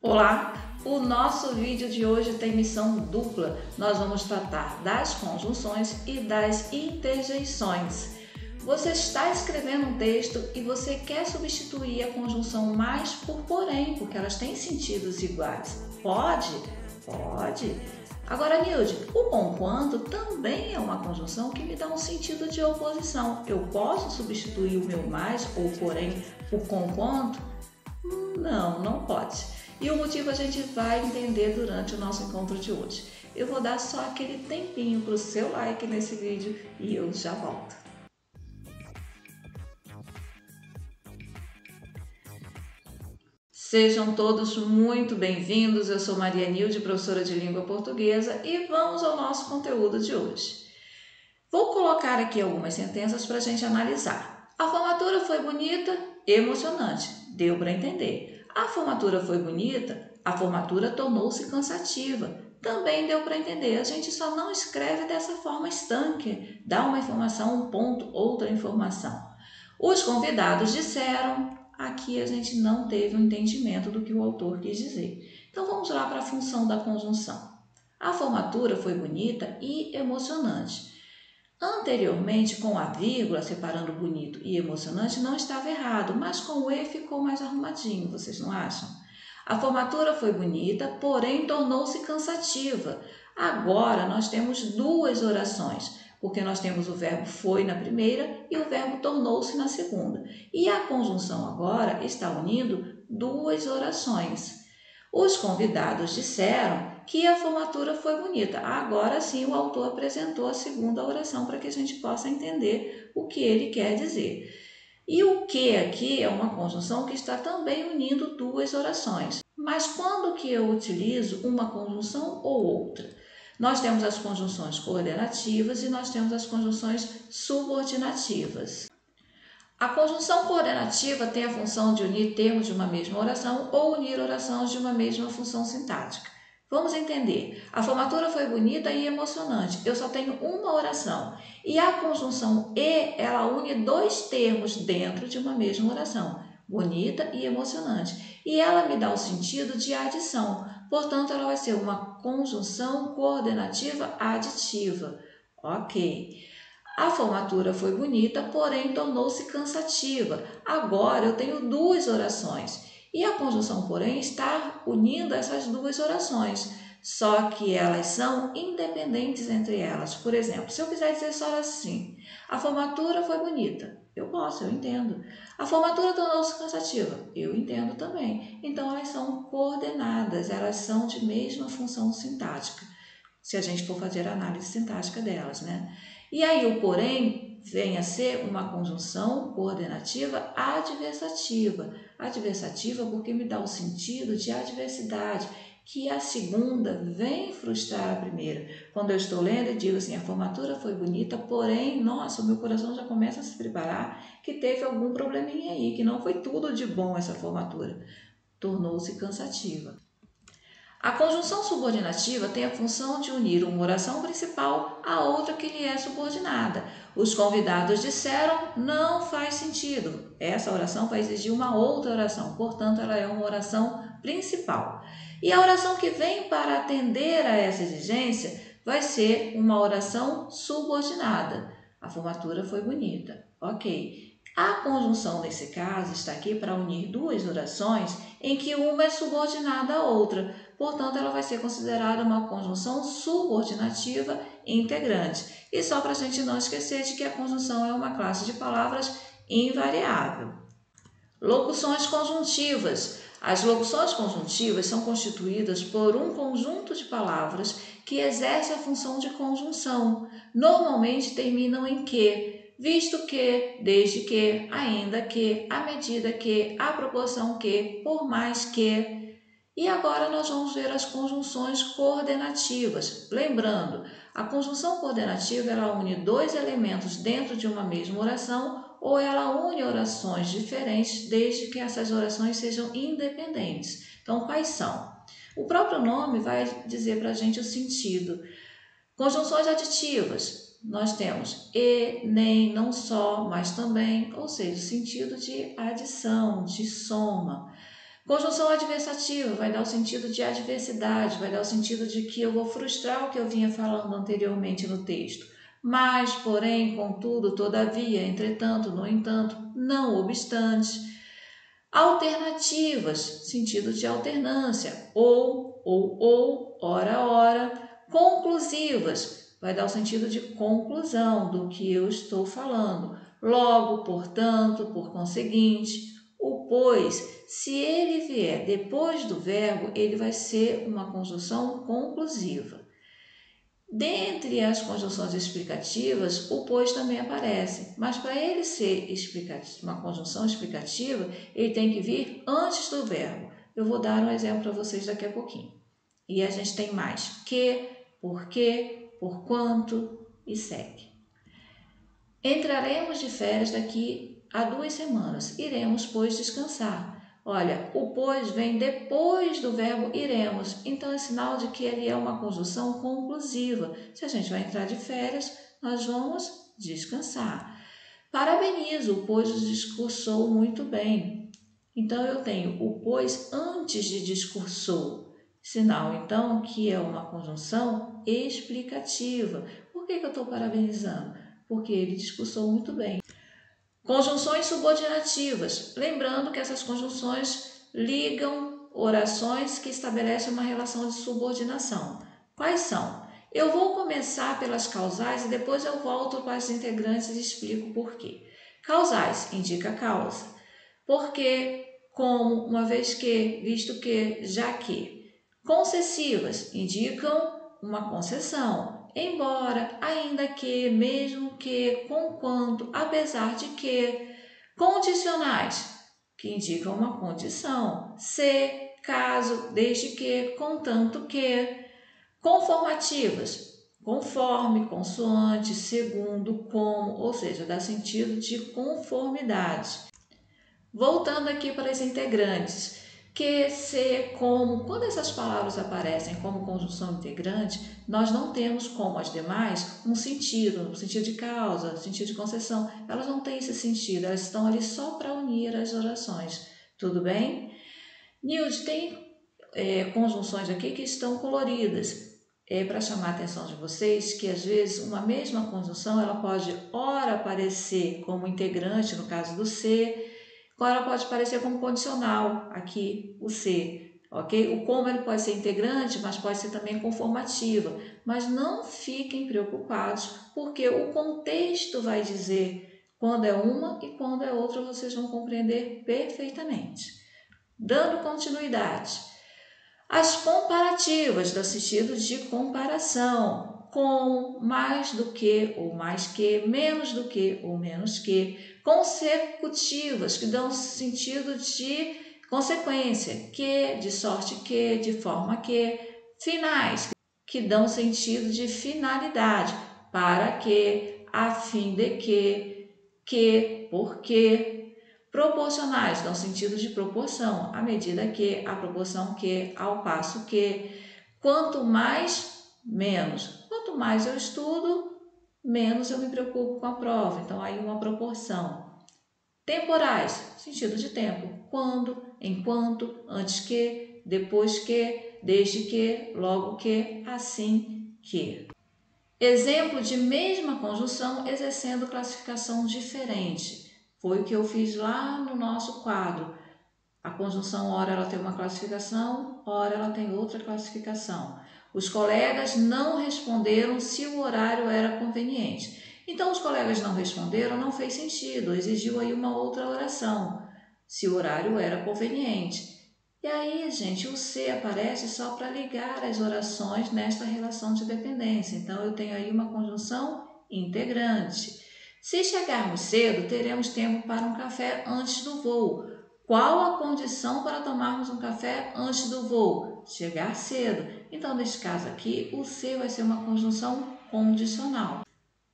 Olá! O nosso vídeo de hoje tem missão dupla. Nós vamos tratar das conjunções e das interjeições. Você está escrevendo um texto e você quer substituir a conjunção mais por porém, porque elas têm sentidos iguais. Pode? Pode! Agora, Nilde, o conquanto também é uma conjunção que me dá um sentido de oposição. Eu posso substituir o meu mais ou porém por conquanto? Não, não pode. E o motivo a gente vai entender durante o nosso encontro de hoje. Eu vou dar só aquele tempinho para o seu like nesse vídeo e eu já volto. Sejam todos muito bem-vindos, eu sou Maria Nilde, professora de língua portuguesa, e vamos ao nosso conteúdo de hoje. Vou colocar aqui algumas sentenças para a gente analisar. A formatura foi bonita, emocionante, deu para entender. A formatura foi bonita, a formatura tornou-se cansativa, também deu para entender. A gente só não escreve dessa forma estanque, dá uma informação, um ponto, outra informação. Os convidados disseram, aqui a gente não teve um entendimento do que o autor quis dizer. Então vamos lá para a função da conjunção. A formatura foi bonita e emocionante. Anteriormente, com a vírgula separando bonito e emocionante, não estava errado, mas com o E ficou mais arrumadinho, vocês não acham? A formatura foi bonita, porém tornou-se cansativa. Agora nós temos duas orações, porque nós temos o verbo foi na primeira e o verbo tornou-se na segunda. E a conjunção agora está unindo duas orações. Os convidados disseram que a formatura foi bonita. Agora sim o autor apresentou a segunda oração para que a gente possa entender o que ele quer dizer. E o que aqui é uma conjunção que está também unindo duas orações. Mas quando que eu utilizo uma conjunção ou outra? Nós temos as conjunções coordenativas e nós temos as conjunções subordinativas. A conjunção coordenativa tem a função de unir termos de uma mesma oração ou unir orações de uma mesma função sintática. Vamos entender. A formatura foi bonita e emocionante. Eu só tenho uma oração. E a conjunção e, ela une dois termos dentro de uma mesma oração. Bonita e emocionante. E ela me dá o sentido de adição. Portanto, ela vai ser uma conjunção coordenativa aditiva. Ok. A formatura foi bonita, porém tornou-se cansativa. Agora eu tenho duas orações. E a conjunção porém está unindo essas duas orações. Só que elas são independentes entre elas. Por exemplo, se eu quiser dizer só assim, a formatura foi bonita. Eu posso, eu entendo. A formatura tornou-se cansativa. Eu entendo também. Então elas são coordenadas, elas são de mesma função sintática. Se a gente for fazer a análise sintática delas, né? E aí o porém vem a ser uma conjunção coordenativa adversativa. Adversativa porque me dá o sentido de adversidade, que a segunda vem frustrar a primeira. Quando eu estou lendo e digo assim, a formatura foi bonita, porém, nossa, o meu coração já começa a se preparar que teve algum probleminha aí, que não foi tudo de bom essa formatura. Tornou-se cansativa. A conjunção subordinativa tem a função de unir uma oração principal a outra que lhe é subordinada. Os convidados disseram, não faz sentido. Essa oração vai exigir uma outra oração, portanto, ela é uma oração principal. E a oração que vem para atender a essa exigência vai ser uma oração subordinada. A formatura foi bonita. Ok. A conjunção, nesse caso, está aqui para unir duas orações em que uma é subordinada à outra. Portanto, ela vai ser considerada uma conjunção subordinativa integrante. E só para a gente não esquecer de que a conjunção é uma classe de palavras invariável. Locuções conjuntivas. As locuções conjuntivas são constituídas por um conjunto de palavras que exerce a função de conjunção. Normalmente terminam em que, visto que, desde que, ainda que, à medida que, à proporção que, por mais que. E agora nós vamos ver as conjunções coordenativas. Lembrando, a conjunção coordenativa ela une dois elementos dentro de uma mesma oração ou ela une orações diferentes desde que essas orações sejam independentes. Então, quais são? O próprio nome vai dizer para a gente o sentido. Conjunções aditivas. Nós temos e, nem, não só, mas também, ou seja, o sentido de adição, de soma. Conjunção adversativa vai dar o sentido de adversidade, vai dar o sentido de que eu vou frustrar o que eu vinha falando anteriormente no texto. Mas, porém, contudo, todavia, entretanto, no entanto, não obstante. Alternativas, sentido de alternância, ou, ora. Conclusivas, vai dar o sentido de conclusão do que eu estou falando. Logo, portanto, por conseguinte. O pois, se ele vier depois do verbo, ele vai ser uma conjunção conclusiva. Dentre as conjunções explicativas, o pois também aparece, mas para ele ser uma conjunção explicativa, ele tem que vir antes do verbo. Eu vou dar um exemplo para vocês daqui a pouquinho. E a gente tem mais que, porque, porquanto e segue. Entraremos de férias daqui a 2 semanas. Iremos, pois, descansar. Olha, o pois vem depois do verbo iremos, então é sinal de que ele é uma conjunção conclusiva. Se a gente vai entrar de férias, nós vamos descansar. Parabenizo, o pois discursou muito bem. Então eu tenho o pois antes de discursou, sinal então que é uma conjunção explicativa. Por que eu estou parabenizando? Porque ele discursou muito bem. Conjunções subordinativas. Lembrando que essas conjunções ligam orações que estabelecem uma relação de subordinação. Quais são? Eu vou começar pelas causais e depois eu volto para as integrantes e explico por quê. Causais indica causa. Porque, como, uma vez que, visto que, já que. Concessivas indicam uma concessão. Embora, ainda que, mesmo que, conquanto, apesar de que. Condicionais, que indicam uma condição. Se, caso, desde que, contanto que. Conformativas, conforme, consoante, segundo, como, ou seja, dá sentido de conformidade. Voltando aqui para as integrantes. Que, se, como, quando essas palavras aparecem como conjunção integrante, nós não temos, como as demais, um sentido de causa, sentido de concessão. Elas não têm esse sentido, elas estão ali só para unir as orações. Tudo bem? Nilde, tem conjunções aqui que estão coloridas. Para chamar a atenção de vocês que, às vezes, uma mesma conjunção ela pode, ora, aparecer como integrante, no caso do se, ela pode aparecer como condicional, aqui o se, ok? O como ele pode ser integrante, mas pode ser também conformativa. Mas não fiquem preocupados, porque o contexto vai dizer quando é uma e quando é outra, vocês vão compreender perfeitamente. Dando continuidade. As comparativas, no sentido de comparação. Com, mais do que ou mais que, menos do que ou menos que, consecutivas, que dão sentido de consequência, que, de sorte que, de forma que, finais, que dão sentido de finalidade, para que, a fim de que, porque, proporcionais, dão sentido de proporção, à medida que, à proporção que, ao passo que, quanto mais, menos. Quanto mais eu estudo, menos eu me preocupo com a prova. Então, aí uma proporção. Temporais, sentido de tempo. Quando, enquanto, antes que, depois que, desde que, logo que, assim que. Exemplo de mesma conjunção exercendo classificação diferente. Foi o que eu fiz lá no nosso quadro. A conjunção ora ela tem uma classificação, ora ela tem outra classificação. Os colegas não responderam se o horário era conveniente. Então, os colegas não responderam, não fez sentido, exigiu aí uma outra oração, se o horário era conveniente. E aí, gente, o se aparece só para ligar as orações nesta relação de dependência. Então, eu tenho aí uma conjunção integrante. Se chegarmos cedo, teremos tempo para um café antes do voo. Qual a condição para tomarmos um café antes do voo? Chegar cedo. Então, neste caso aqui, o se vai ser uma conjunção condicional.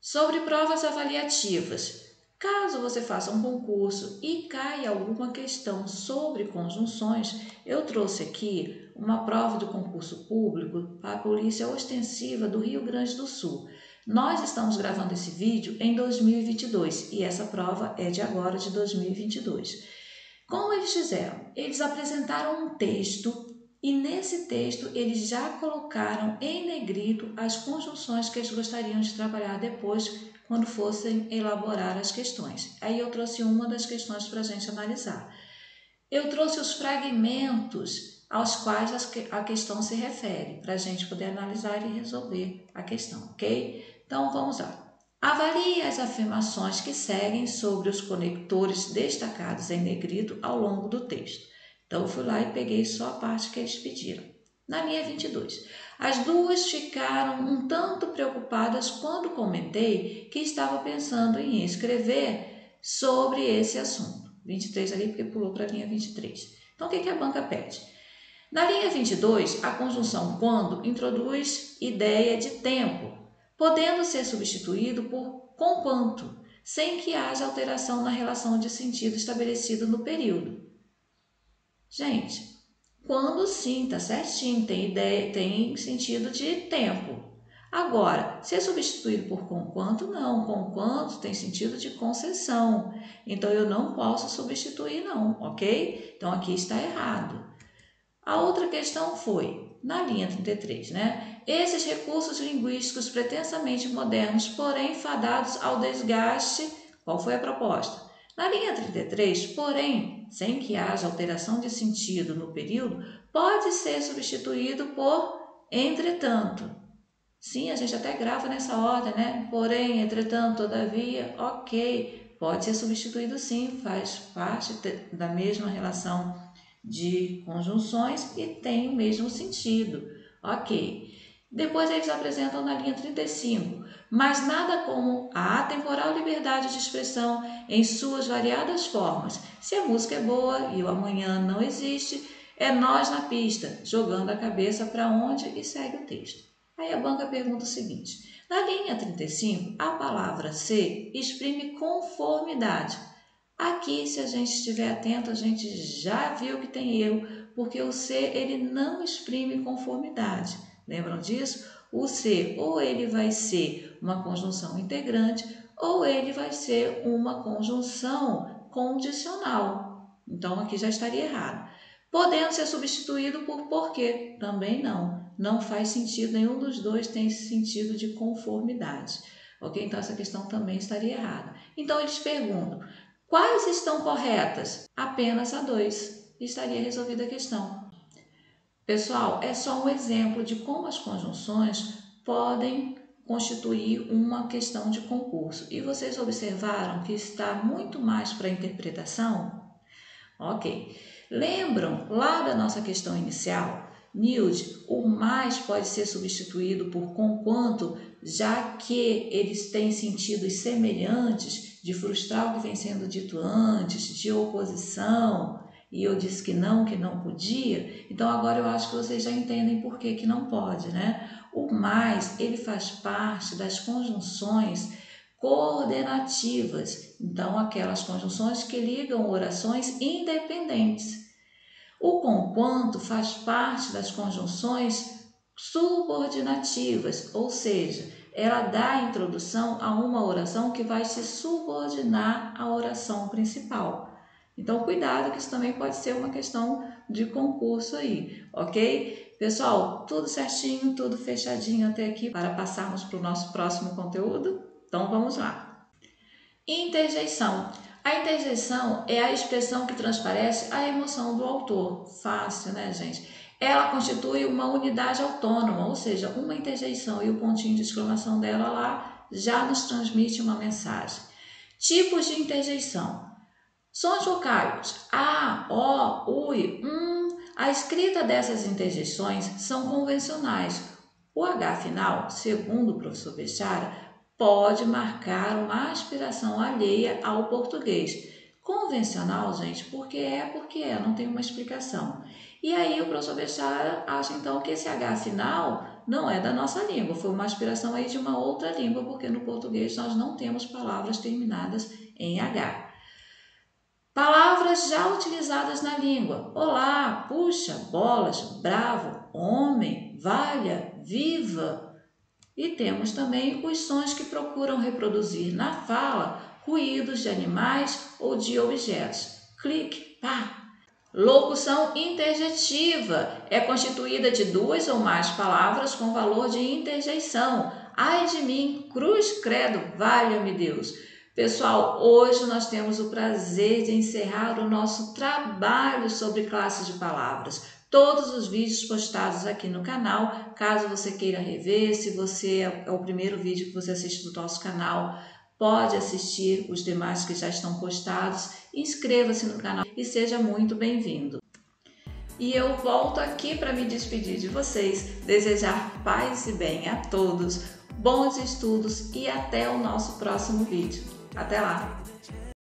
Sobre provas avaliativas. Caso você faça um concurso e caia alguma questão sobre conjunções, eu trouxe aqui uma prova do concurso público para a Polícia Ostensiva do Rio Grande do Sul. Nós estamos gravando esse vídeo em 2022 e essa prova é de agora, de 2022. Como eles fizeram? eles apresentaram um texto e nesse texto eles já colocaram em negrito as conjunções que eles gostariam de trabalhar depois quando fossem elaborar as questões. Aí eu trouxe uma das questões para a gente analisar. Eu trouxe os fragmentos aos quais a questão se refere, para a gente poder analisar e resolver a questão, ok? Então vamos lá. Avalie as afirmações que seguem sobre os conectores destacados em negrito ao longo do texto. Então eu fui lá e peguei só a parte que eles pediram. Na linha 22, as duas ficaram um tanto preocupadas quando comentei que estava pensando em escrever sobre esse assunto. 23 ali porque pulou para a linha 23. Então o que a banca pede? Na linha 22, a conjunção quando introduz ideia de tempo, podendo ser substituído por conquanto, sem que haja alteração na relação de sentido estabelecida no período. Gente, quando sim, tá certinho, tem ideia, tem sentido de tempo. Agora, ser substituído por conquanto, não. Conquanto tem sentido de concessão. Então, eu não posso substituir, não, ok? Então, aqui está errado. A outra questão foi, na linha 33, né? Esses recursos linguísticos pretensamente modernos, porém fadados ao desgaste, qual foi a proposta? Na linha 33, porém, sem que haja alteração de sentido no período, pode ser substituído por entretanto. Sim, a gente até grava nessa ordem, né? Porém, entretanto, todavia, ok. Pode ser substituído sim, faz parte da mesma relação de conjunções e tem o mesmo sentido. Ok. Depois eles apresentam na linha 35, mas nada como a atemporal liberdade de expressão em suas variadas formas. Se a música é boa e o amanhã não existe, é nós na pista, jogando a cabeça para onde e segue o texto. Aí a banca pergunta o seguinte, na linha 35, a palavra ser exprime conformidade. Aqui, se a gente estiver atento, a gente já viu que tem erro, porque o ser ele não exprime conformidade. Lembram disso? O ser ou ele vai ser uma conjunção integrante ou ele vai ser uma conjunção condicional. Então, aqui já estaria errado. Podendo ser substituído por porquê? Também não. Não faz sentido, nenhum dos dois tem esse sentido de conformidade. Ok? Então, essa questão também estaria errada. Então, eles perguntam, quais estão corretas? Apenas a 2. Estaria resolvida a questão. Pessoal, é só um exemplo de como as conjunções podem constituir uma questão de concurso. E vocês observaram que está muito mais para interpretação? Ok. Lembram lá da nossa questão inicial? Nilde, o mais pode ser substituído por conquanto, já que eles têm sentidos semelhantes de frustrar o que vem sendo dito antes, de oposição, e eu disse que não podia. Então agora eu acho que vocês já entendem por que não pode, né? O mais, ele faz parte das conjunções coordenativas, então aquelas conjunções que ligam orações independentes. O conquanto faz parte das conjunções subordinativas, ou seja, ela dá introdução a uma oração que vai se subordinar à oração principal. Então, cuidado que isso também pode ser uma questão de concurso aí, ok? Pessoal, tudo certinho, tudo fechadinho até aqui para passarmos para o nosso próximo conteúdo? Então, vamos lá. Interjeição. A interjeição é a expressão que transparece a emoção do autor. Fácil, né, gente? Ela constitui uma unidade autônoma, ou seja, uma interjeição e o pontinho de exclamação dela lá já nos transmite uma mensagem. Tipos de interjeição. Sons vocálicos a, o, ui, A escrita dessas interjeições são convencionais. O H final, segundo o professor Bechara, pode marcar uma aspiração alheia ao português. Convencional, gente, porque é, não tem uma explicação. E aí o professor Bechara acha então que esse H final não é da nossa língua, foi uma aspiração aí de uma outra língua, porque no português nós não temos palavras terminadas em H. Palavras já utilizadas na língua. Olá, puxa, bolas, bravo, homem, valha, viva. E temos também os sons que procuram reproduzir na fala ruídos de animais ou de objetos. Clique, pá. Locução interjetiva é constituída de 2 ou mais palavras com valor de interjeição. Ai de mim, cruz, credo, valha-me Deus. Pessoal, hoje nós temos o prazer de encerrar o nosso trabalho sobre classes de palavras. Todos os vídeos postados aqui no canal, caso você queira rever, se você é o primeiro vídeo que você assiste do nosso canal, pode assistir os demais que já estão postados. Inscreva-se no canal e seja muito bem-vindo. E eu volto aqui para me despedir de vocês, desejar paz e bem a todos, bons estudos e até o nosso próximo vídeo. Até lá!